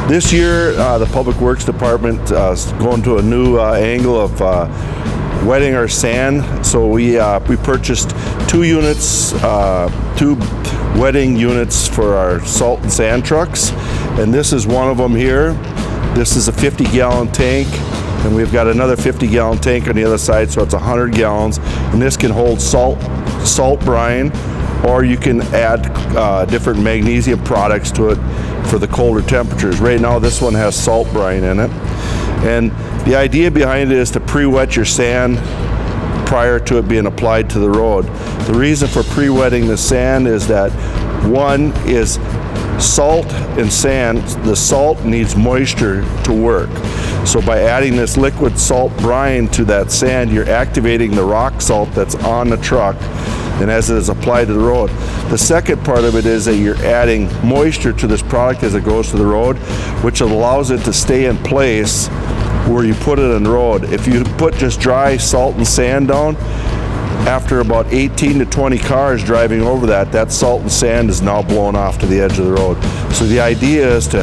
This year, the Public Works Department is going to a new angle of wetting our sand. So we purchased 2 units, 2 wetting units for our salt and sand trucks, and this is one of them here. This is a 50-gallon tank, and we've got another 50-gallon tank on the other side, so it's 100 gallons, and this can hold salt brine, or you can add different magnesium products to it for the colder temperatures. Right now this one has salt brine in it, and the idea behind it is to pre-wet your sand prior to it being applied to the road. The reason for pre-wetting the sand is that one is salt and sand, the salt needs moisture to work. So by adding this liquid salt brine to that sand, you're activating the rock salt that's on the truck, and as it is applied to the road. The second part of it is that you're adding moisture to this product as it goes to the road, which allows it to stay in place where you put it on the road. If you put just dry salt and sand down, after about 18 to 20 cars driving over that salt and sand is now blown off to the edge of the road. So the idea is to,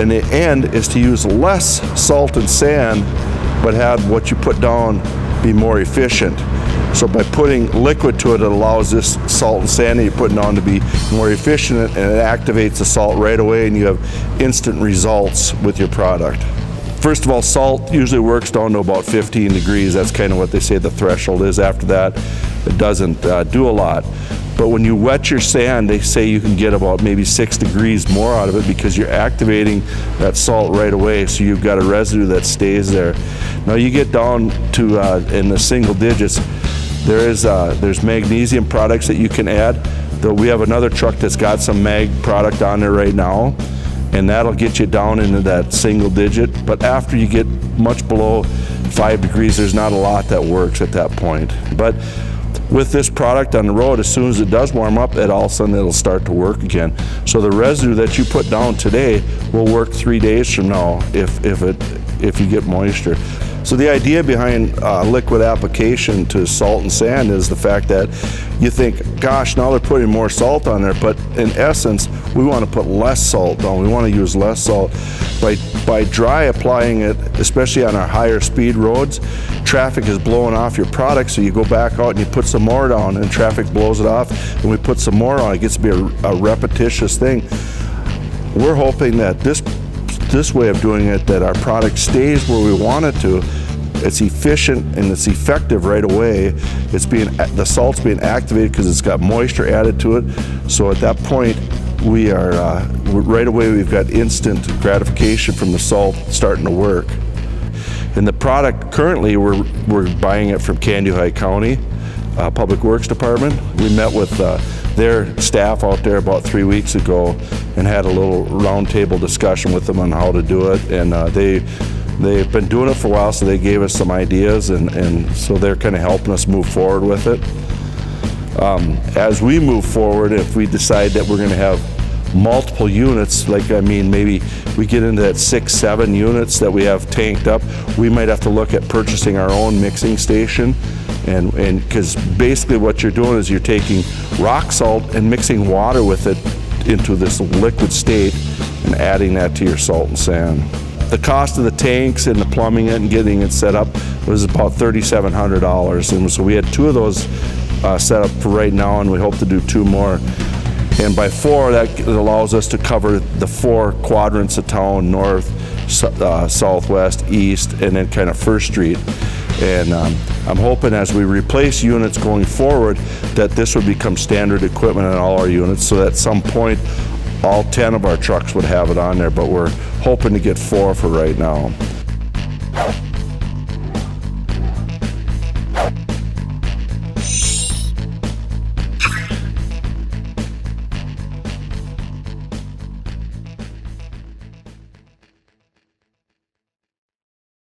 in the end, is to use less salt and sand, but have what you put down be more efficient. So by putting liquid to it, it allows this salt and sand that you're putting on to be more efficient, and it activates the salt right away, and you have instant results with your product. First of all, salt usually works down to about 15 degrees. That's kind of what they say the threshold is. After that, it doesn't do a lot. But when you wet your sand, they say you can get about maybe 6 degrees more out of it because you're activating that salt right away, so you've got a residue that stays there. Now you get down to in the single digits, there's magnesium products that you can add. Though we have another truck that's got some mag product on there right now, and that'll get you down into that single digit. But after you get much below 5 degrees, there's not a lot that works at that point. But with this product on the road, as soon as it does warm up, all of a sudden it'll start to work again. So the residue that you put down today will work 3 days from now if you get moisture. So the idea behind liquid application to salt and sand is the fact that you think, gosh, now they're putting more salt on there, but in essence, we want to put less salt down. We want to use less salt. By dry applying it, especially on our higher speed roads, traffic is blowing off your product, so you go back out and you put some more down, and traffic blows it off, and we put some more on. It gets to be a repetitious thing. We're hoping that this way of doing it, that our product stays where we want it to. It's efficient and it's effective right away. The salt's being activated because it's got moisture added to it. So at that point, right away we've got instant gratification from the salt starting to work. And the product currently, we're buying it from Candy County Public Works Department. We met with their staff out there about 3 weeks ago and had a little roundtable discussion with them on how to do it, and they've been doing it for a while, so they gave us some ideas, and so they're kind of helping us move forward with it. As we move forward, if we decide that we're going to have multiple units, maybe we get into that 6-7 units that we have tanked up, we might have to look at purchasing our own mixing station. And because basically what you're doing is you're taking rock salt and mixing water with it into this liquid state and adding that to your salt and sand. The cost of the tanks and the plumbing it and getting it set up was about $3,700, and so we had 2 of those set up for right now, and we hope to do 2 more. And by 4, that allows us to cover the 4 quadrants of town: north, southwest, east, and then kind of First Street. And I'm hoping as we replace units going forward that this would become standard equipment on all our units, so that at some point all 10 of our trucks would have it on there, but we're hoping to get 4 for right now.